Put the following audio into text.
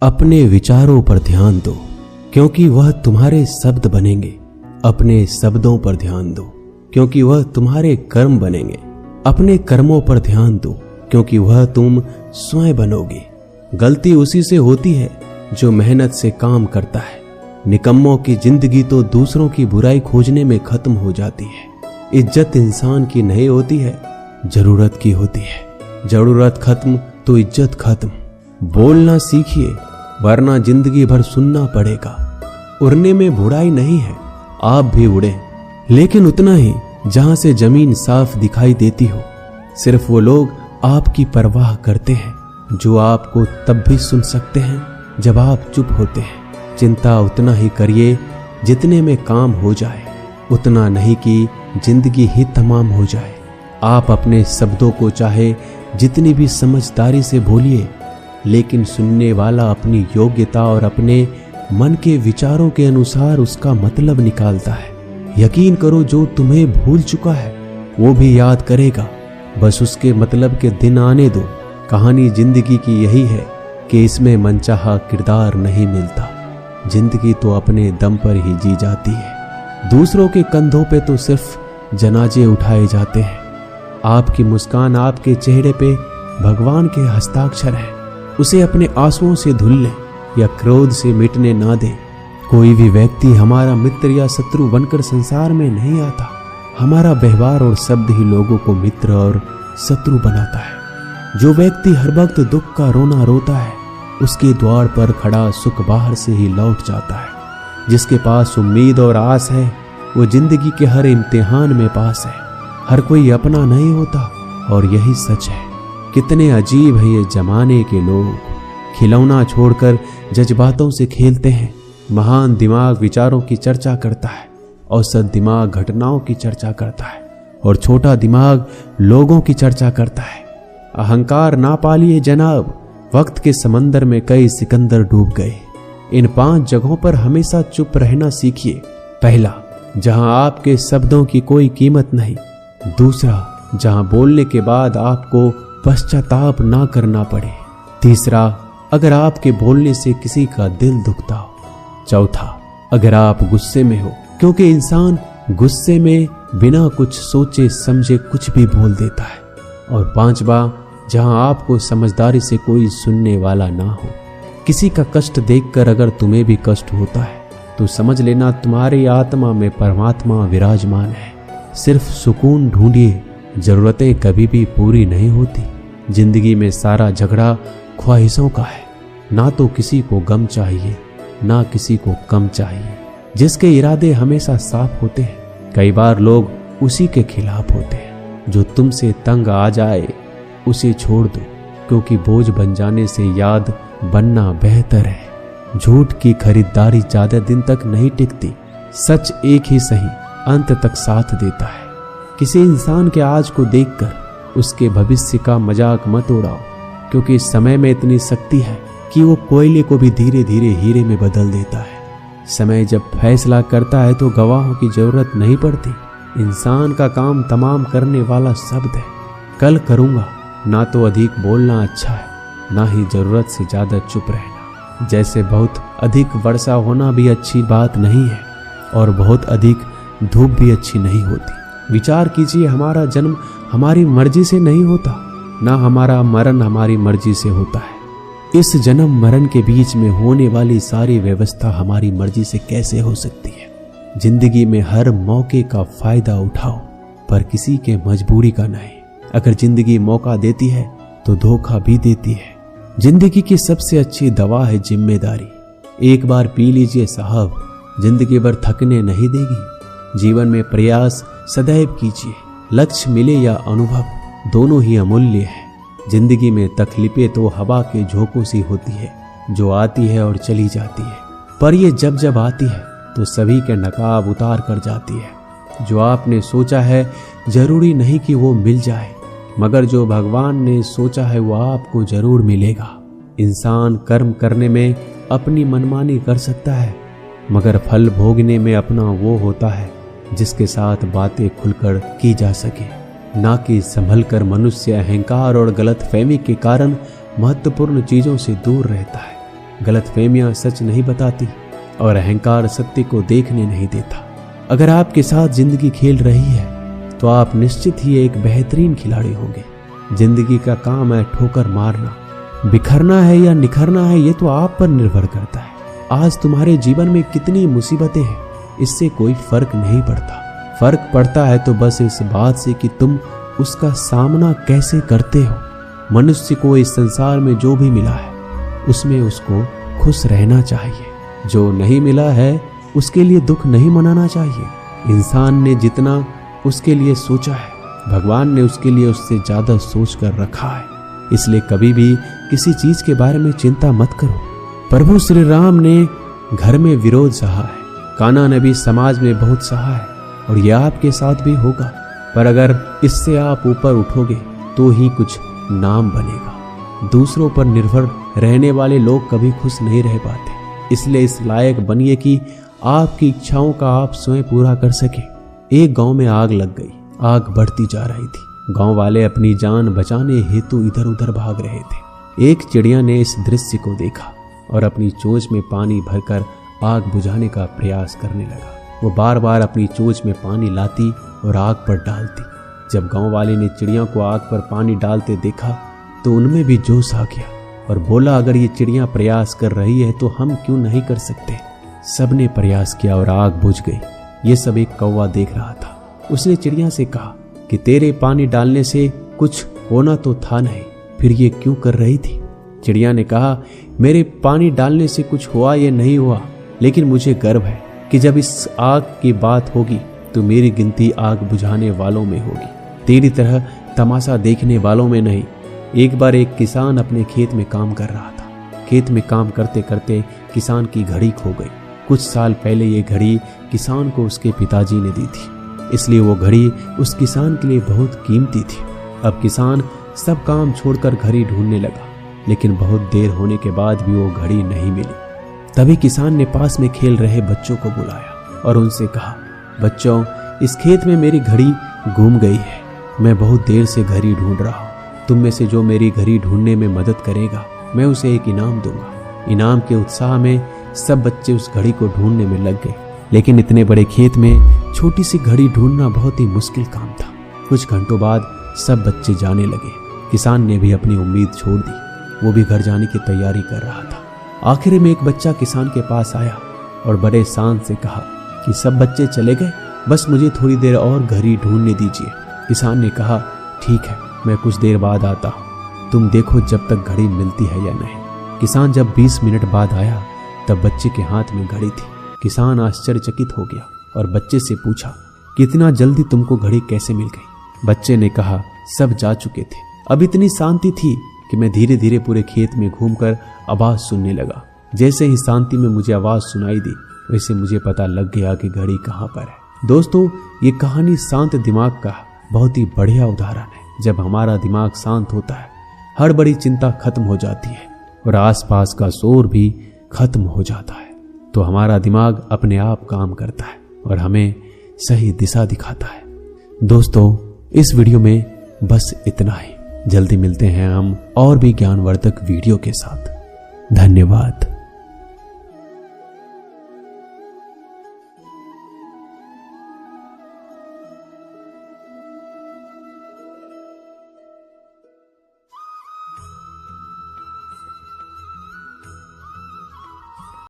अपने विचारों पर ध्यान दो, क्योंकि वह तुम्हारे शब्द बनेंगे। अपने शब्दों पर ध्यान दो, क्योंकि वह तुम्हारे कर्म बनेंगे। अपने कर्मों पर ध्यान दो, क्योंकि वह तुम स्वयं बनोगे। गलती उसी से होती है जो मेहनत से काम करता है। निकम्मों की जिंदगी तो दूसरों की बुराई खोजने में खत्म हो जाती है। इज्जत इंसान की नहीं होती है, जरूरत की होती है। जरूरत खत्म तो इज्जत खत्म। बोलना सीखिए, वरना जिंदगी भर सुनना पड़ेगा। उड़ने में बुराई नहीं है, आप भी उड़े, लेकिन उतना ही जहां से जमीन साफ दिखाई देती हो। सिर्फ वो लोग आपकी परवाह करते हैं जो आपको तब भी सुन सकते हैं जब आप चुप होते हैं। चिंता उतना ही करिए जितने में काम हो जाए, उतना नहीं कि जिंदगी ही तमाम हो जाए। आप अपने शब्दों को चाहे जितनी भी समझदारी से बोलिए, लेकिन सुनने वाला अपनी योग्यता और अपने मन के विचारों के अनुसार उसका मतलब निकालता है। यकीन करो, जो तुम्हें भूल चुका है वो भी याद करेगा। बस उसके मतलब के दिन आने दो। कहानी जिंदगी की यही है कि इसमें मनचाहा किरदार नहीं मिलता। जिंदगी तो अपने दम पर ही जी जाती है। दूसरों के कंधों पे तो सिर्फ जनाजे उठाए जाते हैं। आपकी मुस्कान, आपके चेहरे पे भगवान के हस्ताक्षर है। उसे अपने आंसुओं से धुल लें या क्रोध से मिटने ना दें। कोई भी व्यक्ति हमारा मित्र या शत्रु बनकर संसार में नहीं आता। हमारा व्यवहार और शब्द ही लोगों को मित्र और शत्रु बनाता है। जो व्यक्ति हर वक्त दुख का रोना रोता है, उसके द्वार पर खड़ा सुख बाहर से ही लौट जाता है। जिसके पास उम्मीद और आस है, वो जिंदगी के हर इम्तिहान में पास है। हर कोई अपना नहीं होता, और यही सच है। कितने अजीब है ये जमाने के लोग। खिलौना छोड़कर जज्बातों से खेलते हैं। महान दिमाग विचारों की चर्चा करता है, औसत दिमाग घटनाओं की चर्चा करता है, और छोटा दिमाग लोगों की चर्चा करता है। अहंकार ना पालिए जनाब, वक्त के समंदर में कई सिकंदर डूब गए। इन 5 जगहों पर हमेशा चुप रहना सीखिए। पहला, जहां आपके शब्दों की कोई कीमत नहीं। दूसरा, जहां बोलने के बाद आपको पश्चाताप ना करना पड़े। तीसरा, अगर आपके बोलने से किसी का दिल दुखता हो। चौथा, अगर आप गुस्से में हो, क्योंकि इंसान गुस्से में बिना कुछ सोचे समझे कुछ भी बोल देता है। और पांचवा, जहां आपको समझदारी से कोई सुनने वाला ना हो। किसी का कष्ट देखकर अगर तुम्हें भी कष्ट होता है तो समझ लेना तुम्हारी आत्मा में परमात्मा विराजमान है। सिर्फ सुकून ढूंढिए, जरूरतें कभी भी पूरी नहीं होती। जिंदगी में सारा झगड़ा ख्वाहिशों का है। ना तो किसी को गम चाहिए, ना किसी को कम चाहिए। जिसके इरादे हमेशा साफ होते हैं, कई बार लोग उसी के खिलाफ होते हैं। जो तुमसे तंग आ जाए उसे छोड़ दो, क्योंकि बोझ बन जाने से याद बनना बेहतर है। झूठ की खरीदारी ज्यादा दिन तक नहीं टिकती। सच एक ही सही अंत तक साथ देता है। किसी इंसान के आज को देखकर उसके भविष्य का मजाक मत उड़ाओ, क्योंकि समय में इतनी शक्ति है कि वो कोयले को भी धीरे धीरे हीरे में बदल देता है। समय जब फैसला करता है तो गवाहों की जरूरत नहीं पड़ती। इंसान का काम तमाम करने वाला शब्द है। कल करूंगा, ना तो अधिक बोलना अच्छा है, ना ही जरूरत से ज्यादा चुप रहना। जैसे बहुत अधिक वर्षा होना भी अच्छी बात नहीं है, और बहुत अधिक धूप भी अच्छी नहीं होती। विचार कीजिए, हमारा जन्म हमारी मर्जी से नहीं होता, ना हमारा मरण हमारी मर्जी से होता है। इस जन्म मरण के बीच में होने वाली सारी व्यवस्था हमारी मर्जी से कैसे हो सकती है। जिंदगी में हर मौके का फायदा उठाओ, पर किसी के मजबूरी का नहीं। अगर जिंदगी मौका देती है तो धोखा भी देती है। जिंदगी की सबसे अच्छी दवा है जिम्मेदारी। एक बार पी लीजिए साहब, जिंदगी भर थकने नहीं देगी। जीवन में प्रयास सदैव कीजिए। लक्ष्य मिले या अनुभव, दोनों ही अमूल्य है। जिंदगी में तकलीफें तो हवा के झोंकों सी होती है, जो आती है और चली जाती है। पर ये जब जब आती है तो सभी के नकाब उतार कर जाती है। जो आपने सोचा है जरूरी नहीं कि वो मिल जाए, मगर जो भगवान ने सोचा है वो आपको जरूर मिलेगा। इंसान कर्म करने में अपनी मनमानी कर सकता है, मगर फल भोगने में अपना वो होता है जिसके साथ बातें खुलकर की जा सके। ना कि संभल कर मनुष्य अहंकार और गलतफहमी के कारण महत्वपूर्ण चीजों से दूर रहता है। गलतफहमियां सच नहीं बताती और अहंकार सत्य को देखने नहीं देता। अगर आपके साथ जिंदगी खेल रही है तो आप निश्चित ही एक बेहतरीन खिलाड़ी होंगे। जिंदगी का काम है ठोकर मारना, बिखरना है या निखरना है ये तो आप पर निर्भर करता है। आज तुम्हारे जीवन में कितनी मुसीबतें हैं, इससे कोई फर्क नहीं पड़ता। फर्क पड़ता है तो बस इस बात से कि तुम उसका सामना कैसे करते हो। मनुष्य को इस संसार में जो भी मिला है उसमें उसको खुश रहना चाहिए। जो नहीं मिला है उसके लिए दुख नहीं मनाना चाहिए। इंसान ने जितना उसके लिए सोचा है, भगवान ने उसके लिए उससे ज्यादा सोच कर रखा है। इसलिए कभी भी किसी चीज के बारे में चिंता मत करो। प्रभु श्री राम ने घर में विरोध सहा है, कान्हा ने भी समाज में बहुत सहा है और यह आपके साथ भी होगा। पर अगर इससे आप ऊपर उठोगे तो ही कुछ नाम बनेगा। दूसरों पर निर्भर रहने वाले लोग कभी खुश नहीं रह पाते। इसलिए इस लायक बनिए कि आपकी इच्छाओं का आप स्वयं पूरा कर सके। एक गांव में आग लग गई। आग बढ़ती जा रही थी। गांव वाले अपनी जान बचाने हेतु इधर उधर भाग रहे थे। एक चिड़िया ने इस दृश्य को देखा और अपनी चोंच में पानी भरकर आग बुझाने का प्रयास करने लगा। वो बार बार अपनी चोंच में पानी लाती और आग पर डालती। जब गांव वाले ने चिड़िया को आग पर पानी डालते देखा तो उनमें भी जोश आ गया और बोला, अगर ये चिड़िया प्रयास कर रही है तो हम क्यों नहीं कर सकते। सबने प्रयास किया और आग बुझ गई। ये सब एक कौवा देख रहा था। उसने चिड़िया से कहा कि तेरे पानी डालने से कुछ होना तो था नहीं, फिर ये क्यों कर रही थी। चिड़िया ने कहा, मेरे पानी डालने से कुछ हुआ या नहीं हुआ, लेकिन मुझे गर्व है कि जब इस आग की बात होगी तो मेरी गिनती आग बुझाने वालों में होगी, तेरी तरह तमाशा देखने वालों में नहीं। एक बार एक किसान अपने खेत में काम कर रहा था। खेत में काम करते करते किसान की घड़ी खो गई। कुछ साल पहले ये घड़ी किसान को उसके पिताजी ने दी थी, इसलिए वो घड़ी उस किसान के लिए बहुत कीमती थी। अब किसान सब काम छोड़कर घड़ी ढूंढने लगा, लेकिन बहुत देर होने के बाद भी वो घड़ी नहीं मिली। तभी किसान ने पास में खेल रहे बच्चों को बुलाया और उनसे कहा, बच्चों, इस खेत में मेरी घड़ी गुम गई है। मैं बहुत देर से घड़ी ढूंढ रहा हूँ। तुम में से जो मेरी घड़ी ढूंढने में मदद करेगा, मैं उसे एक इनाम दूंगा। इनाम के उत्साह में सब बच्चे उस घड़ी को ढूंढने में लग गए, लेकिन इतने बड़े खेत में छोटी सी घड़ी ढूंढना बहुत ही मुश्किल काम था। कुछ घंटों बाद सब बच्चे जाने लगे। किसान ने भी अपनी उम्मीद छोड़ दी। वो भी घर जाने की तैयारी कर रहा था। आखिर में एक बच्चा किसान के पास आया और बड़े शान से कहा कि सब बच्चे चले गए, बस मुझे थोड़ी देर और घड़ी ढूंढने दीजिए। किसान ने कहा, ठीक है, मैं कुछ देर बाद आता हूँ, तुम देखो जब तक घड़ी मिलती है या नहीं। किसान जब 20 मिनट बाद आया तब बच्चे के हाथ में घड़ी थी। किसान आश्चर्यचकित हो गया और बच्चे से पूछा, कितना जल्दी तुमको घड़ी कैसे मिल गई। बच्चे ने कहा, सब जा चुके थे। अब इतनी शांति थी कि मैं धीरे धीरे पूरे खेत में घूमकर आवाज सुनने लगा। जैसे ही शांति में मुझे आवाज सुनाई दी, वैसे मुझे पता लग गया कि घड़ी कहाँ पर है। दोस्तों, ये कहानी शांत दिमाग का बहुत ही बढ़िया उदाहरण है। जब हमारा दिमाग शांत होता है, हर बड़ी चिंता खत्म हो जाती है और आसपास का शोर भी खत्म हो जाता है। तो हमारा दिमाग अपने आप काम करता है और हमें सही दिशा दिखाता है। दोस्तों, इस वीडियो में बस इतना ही। जल्दी मिलते हैं हम और भी ज्ञानवर्धक वीडियो के साथ। धन्यवाद।